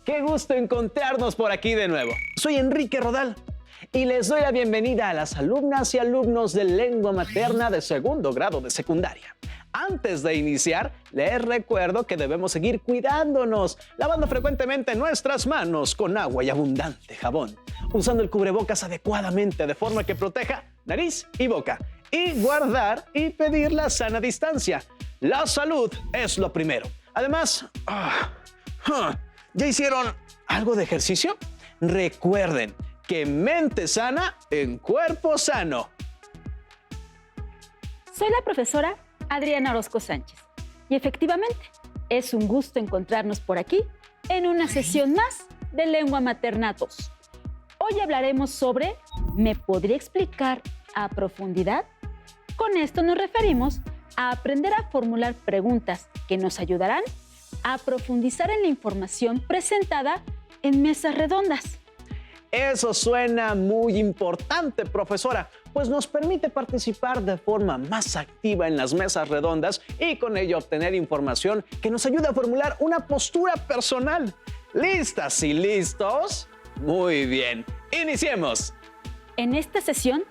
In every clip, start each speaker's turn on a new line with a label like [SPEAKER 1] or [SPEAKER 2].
[SPEAKER 1] Qué gusto encontrarnos por aquí de nuevo. Soy Enrique Rodal y les doy la bienvenida a las alumnas y alumnos de lengua materna de segundo grado de secundaria. Antes de iniciar, les recuerdo que debemos seguir cuidándonos, lavando frecuentemente nuestras manos con agua y abundante jabón, usando el cubrebocas adecuadamente de forma que proteja nariz y boca, y guardar y pedir la sana distancia. La salud es lo primero. Además, ¿ya hicieron algo de ejercicio? Recuerden que mente sana en cuerpo sano.
[SPEAKER 2] Soy la profesora Adriana Orozco Sánchez y efectivamente es un gusto encontrarnos por aquí en una sesión más de Lengua Materna 2. Hoy hablaremos sobre ¿me podría explicar a profundidad? Con esto nos referimos a aprender a formular preguntas que nos ayudarán a profundizar en la información presentada en mesas redondas.
[SPEAKER 1] Eso suena muy importante, profesora, pues nos permite participar de forma más activa en las mesas redondas y con ello obtener información que nos ayuda a formular una postura personal. ¿Listas y listos? Muy bien, iniciemos.
[SPEAKER 2] En esta sesión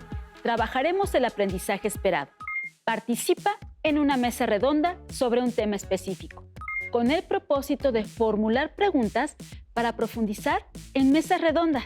[SPEAKER 2] trabajaremos el aprendizaje esperado. Participa en una mesa redonda sobre un tema específico, con el propósito de formular preguntas para profundizar en mesas redondas.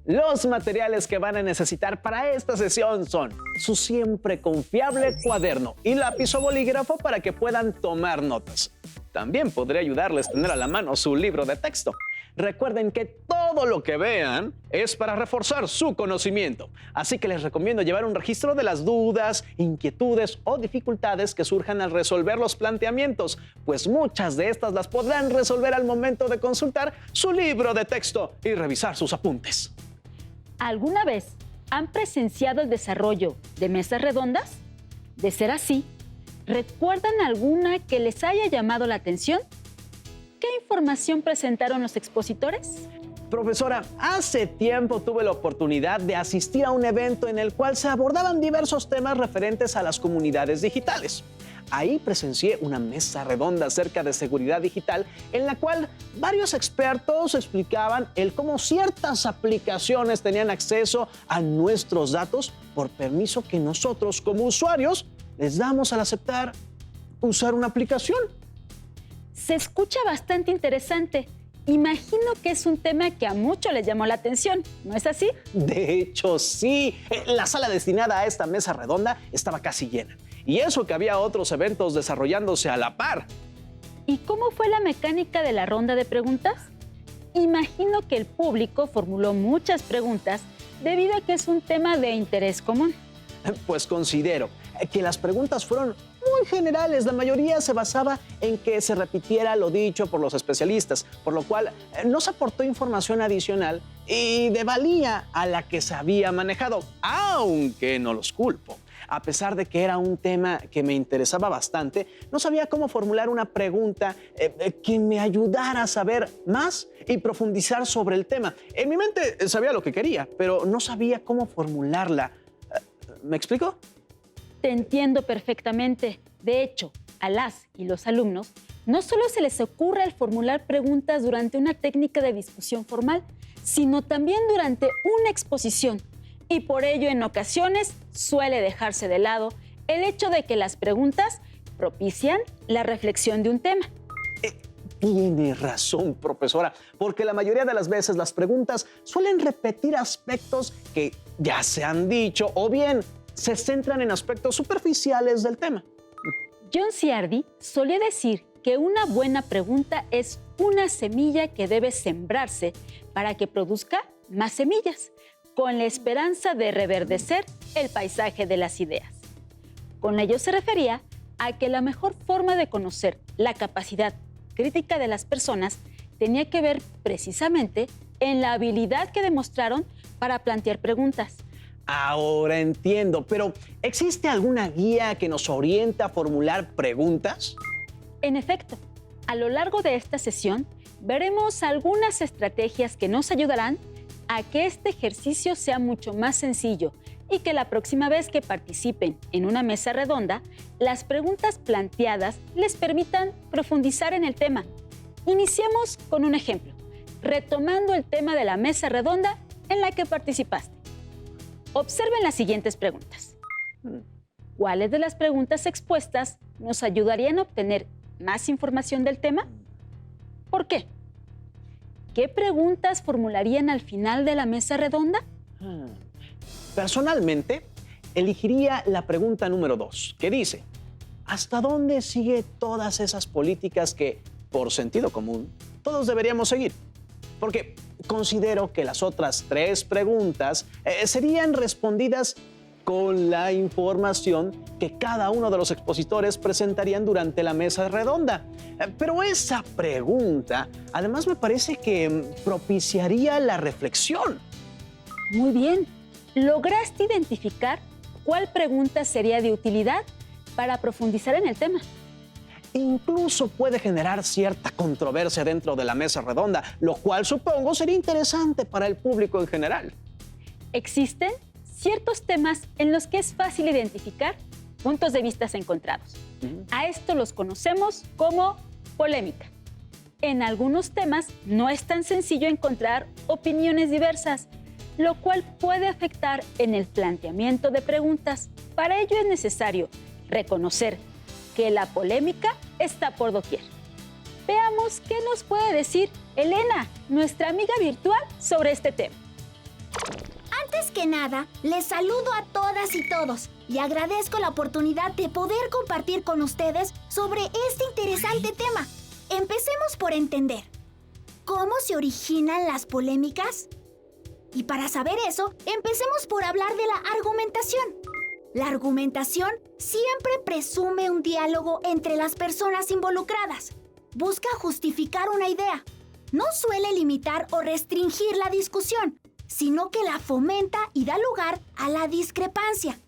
[SPEAKER 1] Los materiales que van a necesitar para esta sesión son su siempre confiable cuaderno y lápiz o bolígrafo para que puedan tomar notas. También podría ayudarles a tener a la mano su libro de texto. Recuerden que todo lo que vean es para reforzar su conocimiento, así que les recomiendo llevar un registro de las dudas, inquietudes o dificultades que surjan al resolver los planteamientos, pues muchas de estas las podrán resolver al momento de consultar su libro de texto y revisar sus apuntes.
[SPEAKER 2] ¿Alguna vez han presenciado el desarrollo de mesas redondas? De ser así, ¿recuerdan alguna que les haya llamado la atención? ¿Qué información presentaron los expositores?
[SPEAKER 1] Profesora, hace tiempo tuve la oportunidad de asistir a un evento en el cual se abordaban diversos temas referentes a las comunidades digitales. Ahí presencié una mesa redonda acerca de seguridad digital en la cual varios expertos explicaban cómo ciertas aplicaciones tenían acceso a nuestros datos por permiso que nosotros como usuarios les damos al aceptar usar una aplicación.
[SPEAKER 2] Se escucha bastante interesante. Imagino que es un tema que a muchos les llamó la atención, ¿no es así?
[SPEAKER 1] De hecho, sí. La sala destinada a esta mesa redonda estaba casi llena. Y eso que había otros eventos desarrollándose a la par.
[SPEAKER 2] ¿Y cómo fue la mecánica de la ronda de preguntas? Imagino que el público formuló muchas preguntas debido a que es un tema de interés común.
[SPEAKER 1] Pues considero que las preguntas fueron muy generales. La mayoría se basaba en que se repitiera lo dicho por los especialistas, por lo cual no se aportó información adicional y de valía a la que se había manejado, aunque no los culpo. A pesar de que era un tema que me interesaba bastante, no sabía cómo formular una pregunta que me ayudara a saber más y profundizar sobre el tema. En mi mente sabía lo que quería, pero no sabía cómo formularla. ¿Me explico?
[SPEAKER 2] Te entiendo perfectamente. De hecho, a las y los alumnos no solo se les ocurre el formular preguntas durante una técnica de discusión formal, sino también durante una exposición. Y por ello, en ocasiones, suele dejarse de lado el hecho de que las preguntas propician la reflexión de un tema.
[SPEAKER 1] Tiene razón, profesora, porque la mayoría de las veces las preguntas suelen repetir aspectos que ya se han dicho o bien se centran en aspectos superficiales del tema.
[SPEAKER 2] John Ciardi solía decir que una buena pregunta es una semilla que debe sembrarse para que produzca más semillas, con la esperanza de reverdecer el paisaje de las ideas. Con ello se refería a que la mejor forma de conocer la capacidad crítica de las personas tenía que ver precisamente en la habilidad que demostraron para plantear preguntas.
[SPEAKER 1] Ahora entiendo, pero ¿existe alguna guía que nos oriente a formular preguntas?
[SPEAKER 2] En efecto, a lo largo de esta sesión veremos algunas estrategias que nos ayudarán a que este ejercicio sea mucho más sencillo y que la próxima vez que participen en una mesa redonda, las preguntas planteadas les permitan profundizar en el tema. Iniciemos con un ejemplo. retomando el tema de la mesa redonda en la que participaste. Observen las siguientes preguntas. ¿Cuáles de las preguntas expuestas nos ayudarían a obtener más información del tema? ¿Por qué? ¿Qué preguntas formularían al final de la mesa redonda?
[SPEAKER 1] Personalmente, elegiría la pregunta número 2, que dice: ¿hasta dónde sigue todas esas políticas que, por sentido común, todos deberíamos seguir? Porque considero que las otras 3 preguntas serían respondidas con la información que cada uno de los expositores presentarían durante la mesa redonda. Pero esa pregunta, además, me parece que propiciaría la reflexión.
[SPEAKER 2] Muy bien. ¿Lograste identificar cuál pregunta sería de utilidad para profundizar en el tema?
[SPEAKER 1] Incluso puede generar cierta controversia dentro de la mesa redonda, lo cual supongo sería interesante para el público en general.
[SPEAKER 2] Existen ciertos temas en los que es fácil identificar puntos de vista encontrados. A esto los conocemos como polémica. En algunos temas no es tan sencillo encontrar opiniones diversas, lo cual puede afectar en el planteamiento de preguntas. Para ello es necesario reconocer que la polémica está por doquier. Veamos qué nos puede decir Elena, nuestra amiga virtual, sobre este tema.
[SPEAKER 3] Antes que nada, les saludo a todas y todos y agradezco la oportunidad de poder compartir con ustedes sobre este interesante tema. Empecemos por entender cómo se originan las polémicas. Y para saber eso, empecemos por hablar de la argumentación. La argumentación siempre presume un diálogo entre las personas involucradas. Busca justificar una idea. No suele limitar o restringir la discusión, sino que la fomenta y da lugar a la discrepancia.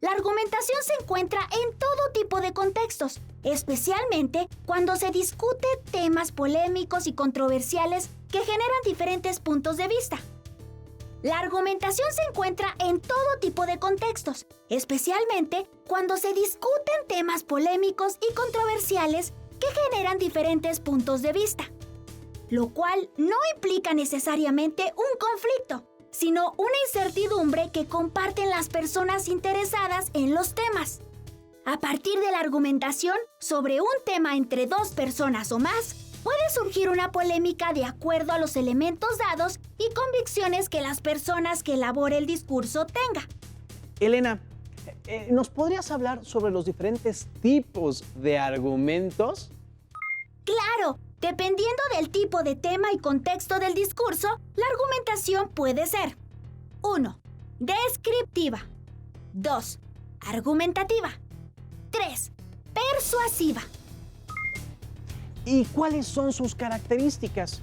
[SPEAKER 3] La argumentación se encuentra en todo tipo de contextos, especialmente cuando se discute temas polémicos y controversiales que generan diferentes puntos de vista. La argumentación se encuentra en todo tipo de contextos, especialmente cuando se discuten temas polémicos y controversiales que generan diferentes puntos de vista, lo cual no implica necesariamente un conflicto, sino una incertidumbre que comparten las personas interesadas en los temas. A partir de la argumentación sobre un tema entre 2 personas o más, puede surgir una polémica de acuerdo a los elementos dados y convicciones que las personas que elaboren el discurso tengan.
[SPEAKER 1] Elena, ¿nos podrías hablar sobre los diferentes tipos de argumentos?
[SPEAKER 3] Claro, dependiendo del tipo de tema y contexto del discurso, la argumentación puede ser 1. Descriptiva. 2. Argumentativa. 3. Persuasiva.
[SPEAKER 1] ¿Y cuáles son sus características?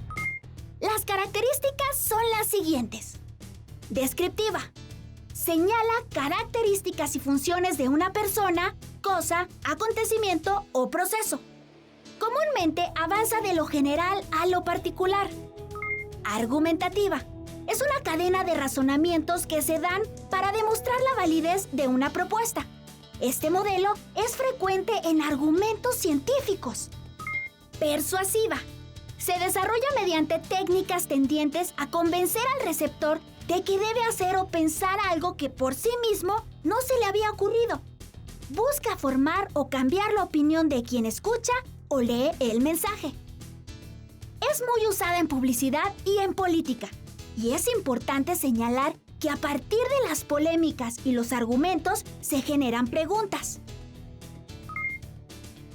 [SPEAKER 3] Las características son las siguientes. Descriptiva. Señala características y funciones de una persona, cosa, acontecimiento o proceso. Comúnmente avanza de lo general a lo particular. Argumentativa. Es una cadena de razonamientos que se dan para demostrar la validez de una propuesta. Este modelo es frecuente en argumentos científicos. Persuasiva. Se desarrolla mediante técnicas tendientes a convencer al receptor de que debe hacer o pensar algo que por sí mismo no se le había ocurrido. Busca formar o cambiar la opinión de quien escucha o lee el mensaje. Es muy usada en publicidad y en política, y es importante señalar que a partir de las polémicas y los argumentos se generan preguntas.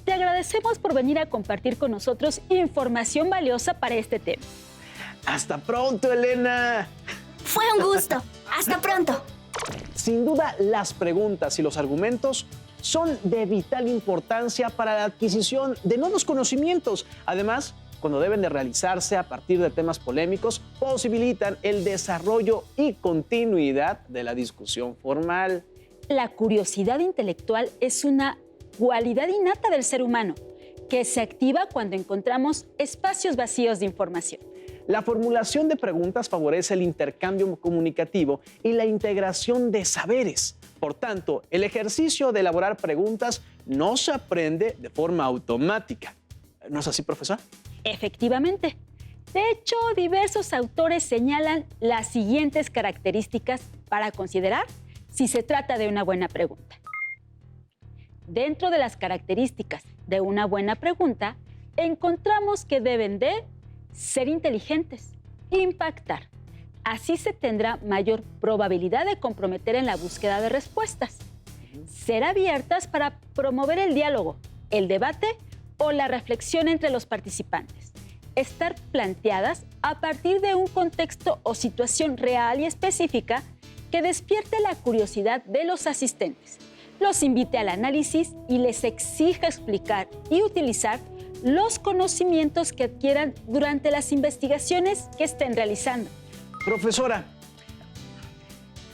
[SPEAKER 2] Te agradecemos por venir a compartir con nosotros información valiosa para este tema.
[SPEAKER 1] ¡Hasta pronto, Elena!
[SPEAKER 3] Fue un gusto. Hasta pronto.
[SPEAKER 1] Sin duda, las preguntas y los argumentos son de vital importancia para la adquisición de nuevos conocimientos. Además, cuando deben de realizarse a partir de temas polémicos, posibilitan el desarrollo y continuidad de la discusión formal.
[SPEAKER 2] La curiosidad intelectual es una cualidad innata del ser humano que se activa cuando encontramos espacios vacíos de información.
[SPEAKER 1] La formulación de preguntas favorece el intercambio comunicativo y la integración de saberes. Por tanto, el ejercicio de elaborar preguntas no se aprende de forma automática. ¿No es así, profesor?
[SPEAKER 2] Efectivamente, De hecho, diversos autores señalan las siguientes características para considerar si se trata de una buena pregunta. Dentro de las características de una buena pregunta, encontramos que deben de ser inteligentes, impactar. Así se tendrá mayor probabilidad de comprometer en la búsqueda de respuestas. Ser abiertas para promover el diálogo, el debate o la reflexión entre los participantes. Estar planteadas a partir de un contexto o situación real y específica que despierte la curiosidad de los asistentes, los invite al análisis y les exija explicar y utilizar los conocimientos que adquieran durante las investigaciones que estén realizando.
[SPEAKER 1] Profesora,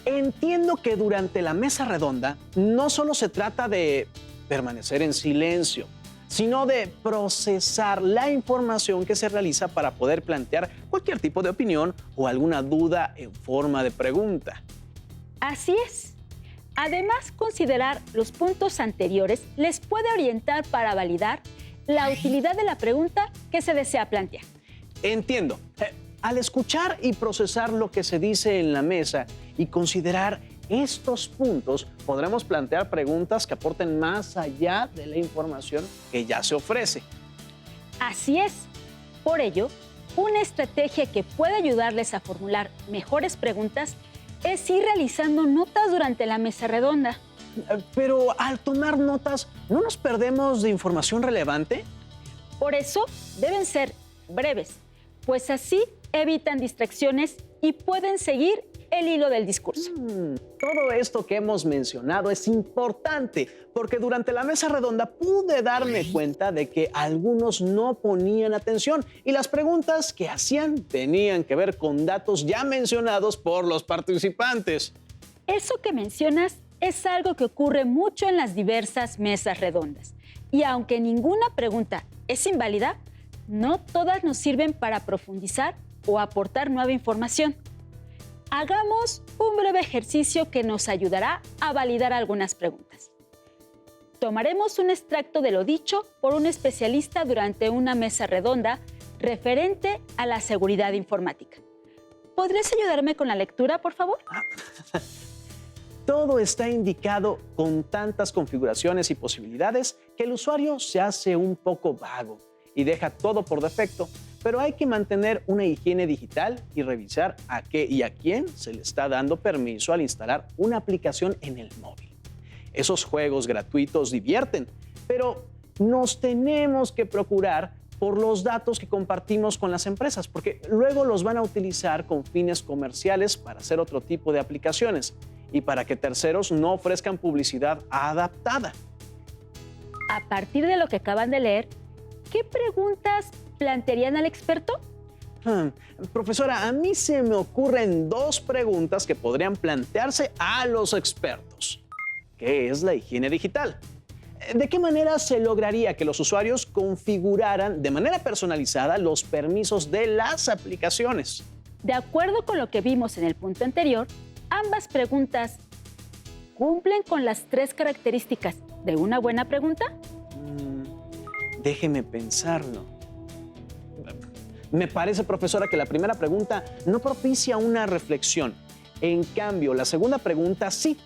[SPEAKER 1] entiendo que durante la mesa redonda no solo se trata de permanecer en silencio, sino de procesar la información que se realiza para poder plantear cualquier tipo de opinión o alguna duda en forma de pregunta.
[SPEAKER 2] Así es. Además, considerar los puntos anteriores les puede orientar para validar la utilidad de la pregunta que se desea plantear.
[SPEAKER 1] Entiendo. Al escuchar y procesar lo que se dice en la mesa y considerar estos puntos, podremos plantear preguntas que aporten más allá de la información que ya se ofrece.
[SPEAKER 2] Así es. Por ello, una estrategia que puede ayudarles a formular mejores preguntas es ir realizando notas durante la mesa redonda.
[SPEAKER 1] Pero al tomar notas, ¿no nos perdemos de información relevante?
[SPEAKER 2] Por eso, deben ser breves, pues así evitan distracciones y pueden seguir el hilo del discurso.
[SPEAKER 1] Todo esto que hemos mencionado es importante porque durante la mesa redonda pude darme cuenta de que algunos no ponían atención y las preguntas que hacían tenían que ver con datos ya mencionados por los participantes.
[SPEAKER 2] Eso que mencionas es algo que ocurre mucho en las diversas mesas redondas. Y aunque ninguna pregunta es inválida, no todas nos sirven para profundizar o aportar nueva información. Hagamos un breve ejercicio que nos ayudará a validar algunas preguntas. Tomaremos un extracto de lo dicho por un especialista durante una mesa redonda referente a la seguridad informática. ¿Podrías ayudarme con la lectura, por favor?
[SPEAKER 1] Todo está indicado con tantas configuraciones y posibilidades que el usuario se hace un poco vago y deja todo por defecto, pero hay que mantener una higiene digital y revisar a qué y a quién se le está dando permiso al instalar una aplicación en el móvil. Esos juegos gratuitos divierten, pero nos tenemos que procurar por los datos que compartimos con las empresas, porque luego los van a utilizar con fines comerciales para hacer otro tipo de aplicaciones y para que terceros no ofrezcan publicidad adaptada.
[SPEAKER 2] A partir de lo que acaban de leer, ¿qué preguntas plantearían al experto?
[SPEAKER 1] Profesora, a mí se me ocurren dos preguntas que podrían plantearse a los expertos. ¿Qué es la higiene digital? ¿De qué manera se lograría que los usuarios configuraran de manera personalizada los permisos de las aplicaciones?
[SPEAKER 2] De acuerdo con lo que vimos en el punto anterior, ambas preguntas cumplen con las tres características de una buena pregunta.
[SPEAKER 1] Déjeme pensarlo. Me parece, profesora, que la primera pregunta no propicia una reflexión. En cambio, la segunda pregunta sí,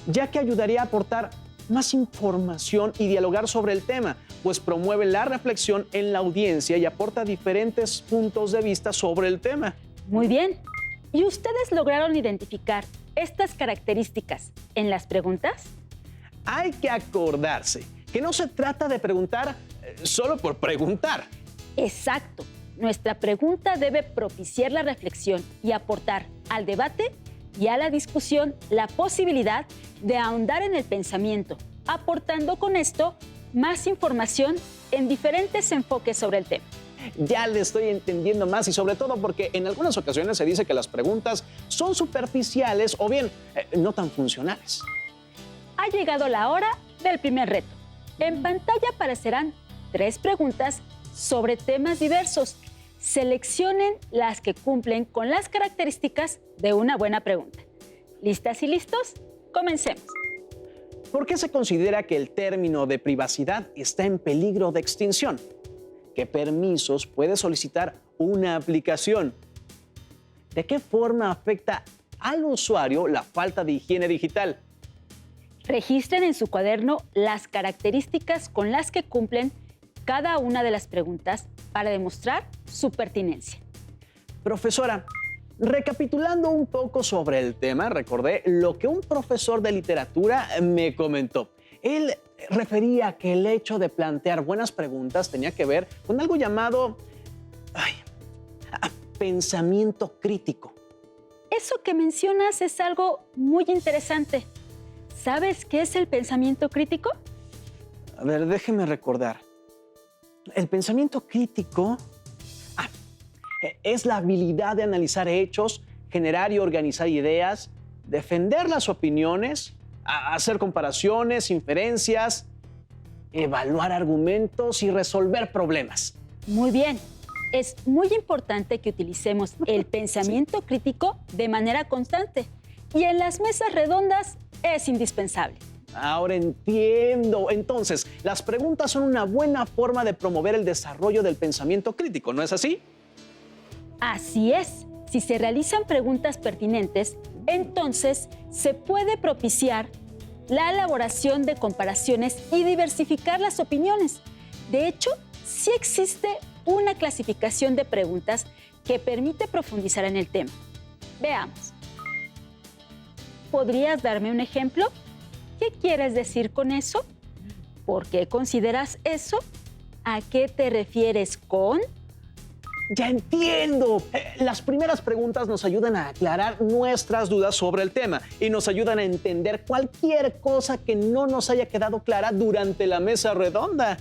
[SPEAKER 1] ya que ayudaría a aportar más información y dialogar sobre el tema, pues promueve la reflexión en la audiencia y aporta diferentes puntos de vista sobre el tema.
[SPEAKER 2] Muy bien. ¿Y ustedes lograron identificar estas características en las preguntas?
[SPEAKER 1] Hay que acordarse que no se trata de preguntar solo por preguntar.
[SPEAKER 2] Exacto. Nuestra pregunta debe propiciar la reflexión y aportar al debate y a la discusión la posibilidad de ahondar en el pensamiento, aportando con esto más información en diferentes enfoques sobre el tema.
[SPEAKER 1] Ya le estoy entendiendo más y sobre todo porque en algunas ocasiones se dice que las preguntas son superficiales o bien no tan funcionales.
[SPEAKER 2] Ha llegado la hora del primer reto. En pantalla aparecerán 3 preguntas sobre temas diversos. Seleccionen las que cumplen con las características de una buena pregunta. ¿Listas y listos? Comencemos.
[SPEAKER 1] ¿Por qué se considera que el término de privacidad está en peligro de extinción? ¿Qué permisos puede solicitar una aplicación? ¿De qué forma afecta al usuario la falta de higiene digital?
[SPEAKER 2] Registren en su cuaderno las características con las que cumplen cada una de las preguntas para demostrar su pertinencia.
[SPEAKER 1] Profesora, recapitulando un poco sobre el tema, recordé lo que un profesor de literatura me comentó. Él refería que el hecho de plantear buenas preguntas tenía que ver con algo llamado pensamiento crítico.
[SPEAKER 2] Eso que mencionas es algo muy interesante. ¿Sabes qué es el pensamiento crítico?
[SPEAKER 1] A ver, déjeme recordar. El pensamiento crítico es la habilidad de analizar hechos, generar y organizar ideas, defender las opiniones, hacer comparaciones, inferencias, evaluar argumentos y resolver problemas.
[SPEAKER 2] Muy bien. Es muy importante que utilicemos el pensamiento crítico de manera constante y en las mesas redondas es indispensable.
[SPEAKER 1] Ahora entiendo. Entonces, las preguntas son una buena forma de promover el desarrollo del pensamiento crítico, ¿no es así?
[SPEAKER 2] Así es. Si se realizan preguntas pertinentes, entonces se puede propiciar la elaboración de comparaciones y diversificar las opiniones. De hecho, sí existe una clasificación de preguntas que permite profundizar en el tema. Veamos. ¿Podrías darme un ejemplo? ¿Qué quieres decir con eso? ¿Por qué consideras eso? ¿A qué te refieres con?
[SPEAKER 1] ¡Ya entiendo! Las primeras preguntas nos ayudan a aclarar nuestras dudas sobre el tema y nos ayudan a entender cualquier cosa que no nos haya quedado clara durante la mesa redonda.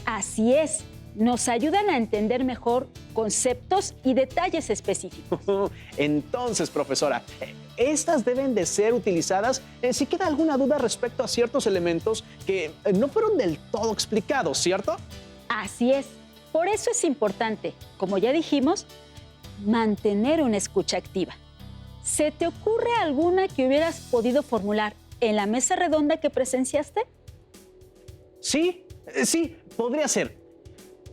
[SPEAKER 2] Así es. Nos ayudan a entender mejor conceptos y detalles específicos.
[SPEAKER 1] Entonces, profesora, estas deben de ser utilizadas si queda alguna duda respecto a ciertos elementos que no fueron del todo explicados, ¿cierto?
[SPEAKER 2] Así es. Por eso es importante, como ya dijimos, mantener una escucha activa. ¿Se te ocurre alguna que hubieras podido formular en la mesa redonda que presenciaste?
[SPEAKER 1] Sí, podría ser.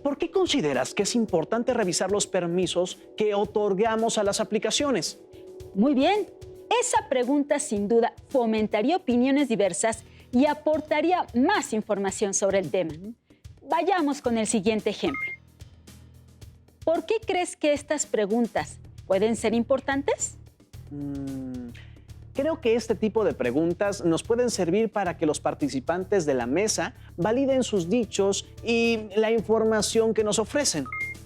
[SPEAKER 1] ¿Por qué consideras que es importante revisar los permisos que otorgamos a las aplicaciones?
[SPEAKER 2] Muy bien. Esa pregunta sin duda fomentaría opiniones diversas y aportaría más información sobre el tema. Vayamos con el siguiente ejemplo. ¿Por qué crees que estas preguntas pueden ser importantes?
[SPEAKER 1] Creo que este tipo de preguntas nos pueden servir para que los participantes de la mesa validen sus dichos y la información que nos ofrecen.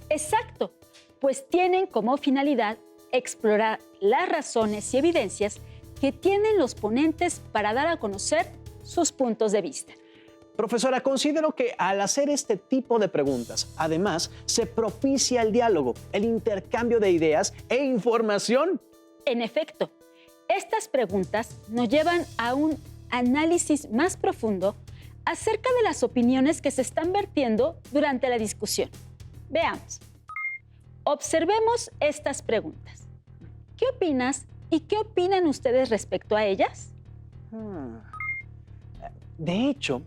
[SPEAKER 2] Exacto, pues tienen como finalidad explorar las razones y evidencias que tienen los ponentes para dar a conocer sus puntos de vista.
[SPEAKER 1] Profesora, considero que al hacer este tipo de preguntas, además, se propicia el diálogo, el intercambio de ideas e información.
[SPEAKER 2] En efecto, estas preguntas nos llevan a un análisis más profundo acerca de las opiniones que se están vertiendo durante la discusión. Veamos. Observemos estas preguntas. ¿Qué opinas y qué opinan ustedes respecto a ellas?
[SPEAKER 1] De hecho,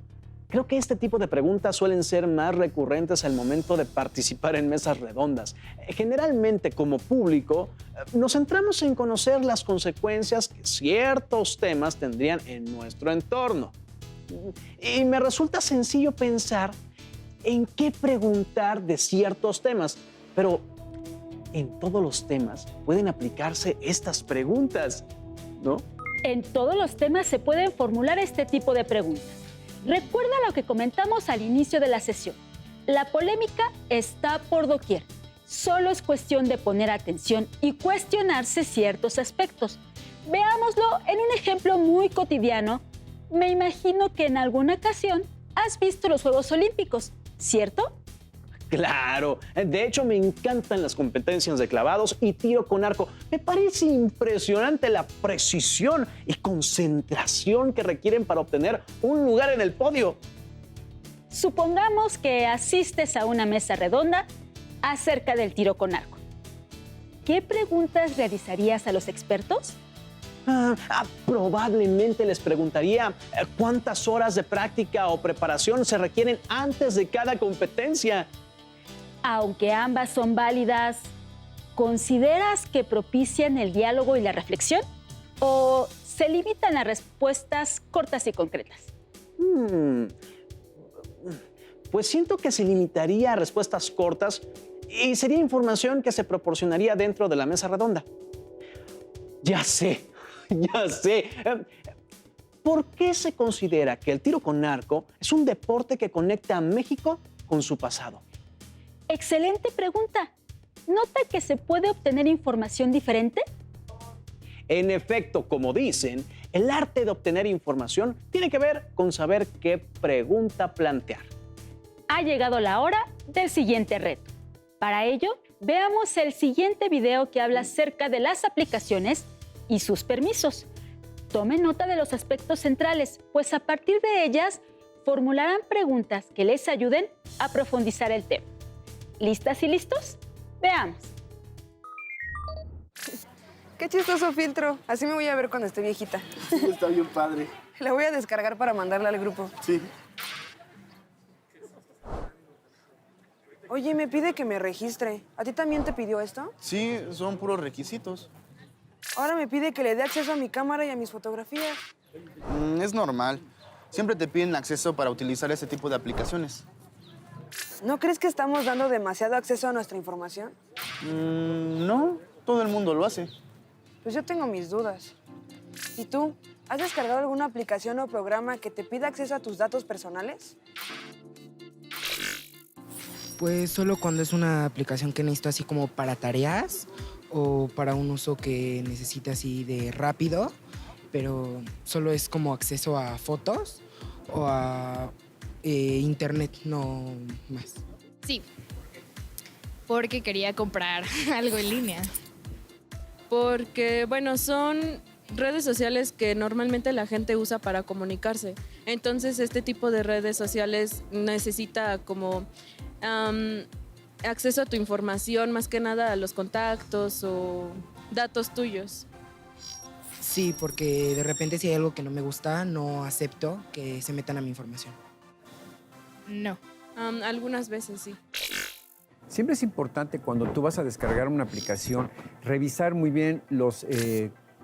[SPEAKER 1] creo que este tipo de preguntas suelen ser más recurrentes al momento de participar en mesas redondas. Generalmente, como público, nos centramos en conocer las consecuencias que ciertos temas tendrían en nuestro entorno. Y me resulta sencillo pensar en qué preguntar de ciertos temas, pero en todos los temas pueden aplicarse estas preguntas, ¿no?
[SPEAKER 2] En todos los temas se pueden formular este tipo de preguntas. Recuerda lo que comentamos al inicio de la sesión. La polémica está por doquier. Solo es cuestión de poner atención y cuestionarse ciertos aspectos. Veámoslo en un ejemplo muy cotidiano. Me imagino que en alguna ocasión has visto los Juegos Olímpicos, ¿cierto?
[SPEAKER 1] Claro, de hecho me encantan las competencias de clavados y tiro con arco. Me parece impresionante la precisión y concentración que requieren para obtener un lugar en el podio.
[SPEAKER 2] Supongamos que asistes a una mesa redonda acerca del tiro con arco. ¿Qué preguntas realizarías a los expertos?
[SPEAKER 1] Probablemente les preguntaría cuántas horas de práctica o preparación se requieren antes de cada competencia.
[SPEAKER 2] Aunque ambas son válidas, ¿consideras que propician el diálogo y la reflexión? ¿O se limitan a respuestas cortas y concretas?
[SPEAKER 1] Pues siento que se limitaría a respuestas cortas y sería información que se proporcionaría dentro de la mesa redonda. Ya sé, ya sé. ¿Por qué se considera que el tiro con arco es un deporte que conecta a México con su pasado?
[SPEAKER 2] Excelente pregunta. ¿Nota que se puede obtener información diferente?
[SPEAKER 1] En efecto, como dicen, el arte de obtener información tiene que ver con saber qué pregunta plantear.
[SPEAKER 2] Ha llegado la hora del siguiente reto. Para ello, veamos el siguiente video que habla acerca de las aplicaciones y sus permisos. Tomen nota de los aspectos centrales, pues a partir de ellas formularán preguntas que les ayuden a profundizar el tema. ¿Listas y listos? Veamos.
[SPEAKER 4] Qué chistoso filtro. Así me voy a ver cuando esté viejita.
[SPEAKER 5] Sí, está bien padre.
[SPEAKER 4] La voy a descargar para mandarla al grupo.
[SPEAKER 5] Sí.
[SPEAKER 4] Oye, me pide que me registre. ¿A ti también te pidió esto?
[SPEAKER 5] Sí, son puros requisitos.
[SPEAKER 4] Ahora me pide que le dé acceso a mi cámara y a mis fotografías.
[SPEAKER 5] Es normal. Siempre te piden acceso para utilizar ese tipo de aplicaciones.
[SPEAKER 4] ¿No crees que estamos dando demasiado acceso a nuestra información?
[SPEAKER 5] No, todo el mundo lo hace.
[SPEAKER 4] Pues yo tengo mis dudas. ¿Y tú? ¿Has descargado alguna aplicación o programa que te pida acceso a tus datos personales?
[SPEAKER 6] Pues solo cuando es una aplicación que necesito así como para tareas o para un uso que necesita así de rápido, pero solo es como acceso a fotos o a internet, no más.
[SPEAKER 7] Sí, porque quería comprar algo en línea. Porque, bueno, son redes sociales que normalmente la gente usa para comunicarse. Entonces, este tipo de redes sociales necesita como acceso a tu información, más que nada a los contactos o datos tuyos.
[SPEAKER 6] Sí, porque de repente si hay algo que no me gusta, no acepto que se metan a mi información.
[SPEAKER 7] No. Algunas veces sí.
[SPEAKER 8] Siempre es importante cuando tú vas a descargar una aplicación, revisar muy bien los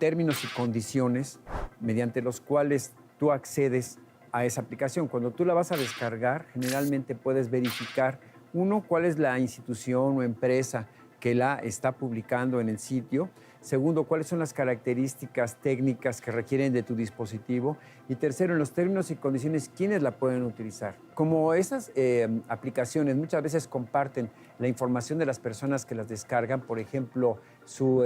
[SPEAKER 8] términos y condiciones mediante los cuales tú accedes a esa aplicación. Cuando tú la vas a descargar, generalmente puedes verificar, uno, cuál es la institución o empresa que la está publicando en el sitio. Segundo, cuáles son las características técnicas que requieren de tu dispositivo. Y tercero, en los términos y condiciones, ¿quiénes la pueden utilizar? Como esas aplicaciones muchas veces comparten la información de las personas que las descargan, por ejemplo, su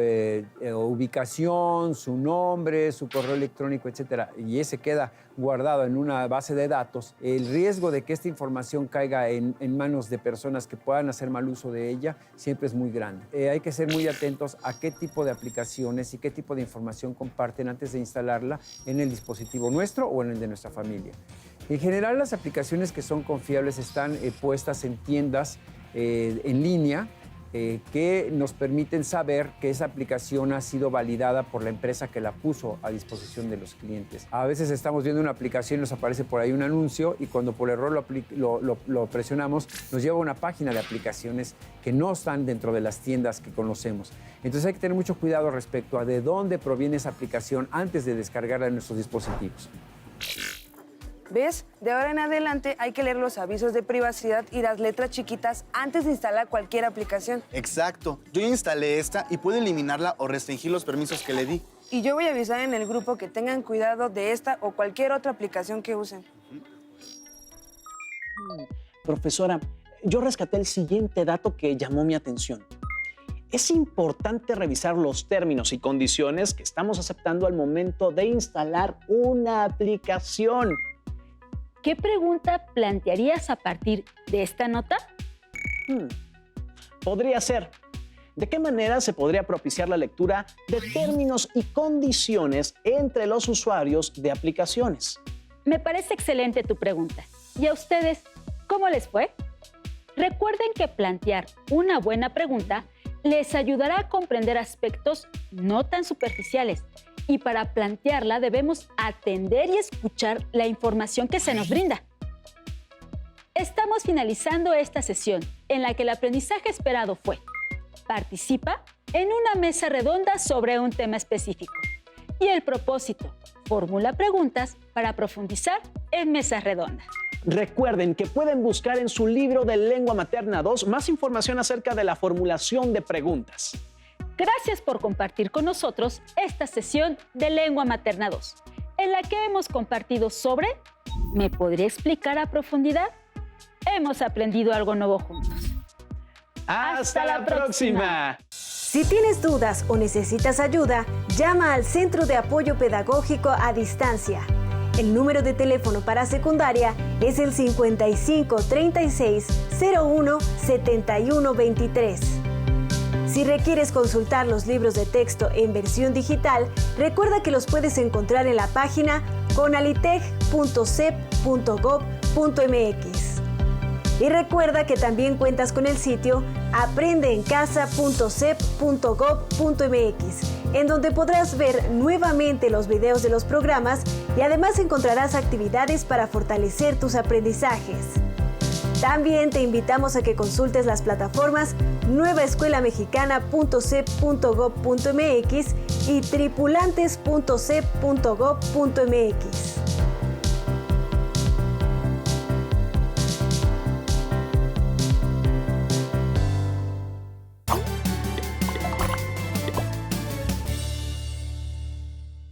[SPEAKER 8] ubicación, su nombre, su correo electrónico, etcétera, y ese queda guardado en una base de datos, el riesgo de que esta información caiga en manos de personas que puedan hacer mal uso de ella siempre es muy grande. Hay que ser muy atentos a qué tipo de aplicaciones y qué tipo de información comparten antes de instalarla en el dispositivo nuestro o en el de nuestra familia. En general, las aplicaciones que son confiables están puestas en tiendas en línea que nos permiten saber que esa aplicación ha sido validada por la empresa que la puso a disposición de los clientes. A veces estamos viendo una aplicación y nos aparece por ahí un anuncio y cuando por error lo presionamos, nos lleva a una página de aplicaciones que no están dentro de las tiendas que conocemos. Entonces hay que tener mucho cuidado respecto a de dónde proviene esa aplicación antes de descargarla en nuestros dispositivos.
[SPEAKER 4] ¿Ves? De ahora en adelante hay que leer los avisos de privacidad y las letras chiquitas antes de instalar cualquier aplicación.
[SPEAKER 5] Exacto. Yo ya instalé esta y puedo eliminarla o restringir los permisos que le di.
[SPEAKER 4] Y yo voy a avisar en el grupo que tengan cuidado de esta o cualquier otra aplicación que usen.
[SPEAKER 1] Profesora, yo rescaté el siguiente dato que llamó mi atención. Es importante revisar los términos y condiciones que estamos aceptando al momento de instalar una aplicación.
[SPEAKER 2] ¿Qué pregunta plantearías a partir de esta nota?
[SPEAKER 1] Podría ser, ¿de qué manera se podría propiciar la lectura de términos y condiciones entre los usuarios de aplicaciones?
[SPEAKER 2] Me parece excelente tu pregunta. ¿Y a ustedes, cómo les fue? Recuerden que plantear una buena pregunta les ayudará a comprender aspectos no tan superficiales. Y para plantearla debemos atender y escuchar la información que se nos brinda. Estamos finalizando esta sesión en la que el aprendizaje esperado fue: participa en una mesa redonda sobre un tema específico. Y el propósito: formula preguntas para profundizar en mesas redondas.
[SPEAKER 1] Recuerden que pueden buscar en su libro de Lengua Materna 2 más información acerca de la formulación de preguntas.
[SPEAKER 2] Gracias por compartir con nosotros esta sesión de Lengua Materna 2, en la que hemos compartido sobre ¿me podría explicar a profundidad? Hemos aprendido algo nuevo juntos.
[SPEAKER 1] ¡Hasta la próxima!
[SPEAKER 9] Si tienes dudas o necesitas ayuda, llama al Centro de Apoyo Pedagógico a Distancia. El número de teléfono para secundaria es el 55 36 01 71 23. Si requieres consultar los libros de texto en versión digital, recuerda que los puedes encontrar en la página conalitech.cep.gov.mx. Y recuerda que también cuentas con el sitio aprendeencasa.cep.gov.mx, en donde podrás ver nuevamente los videos de los programas y además encontrarás actividades para fortalecer tus aprendizajes. También te invitamos a que consultes las plataformas nuevaescuelamexicana.cep.gov.mx y tripulantes.cep.gov.mx.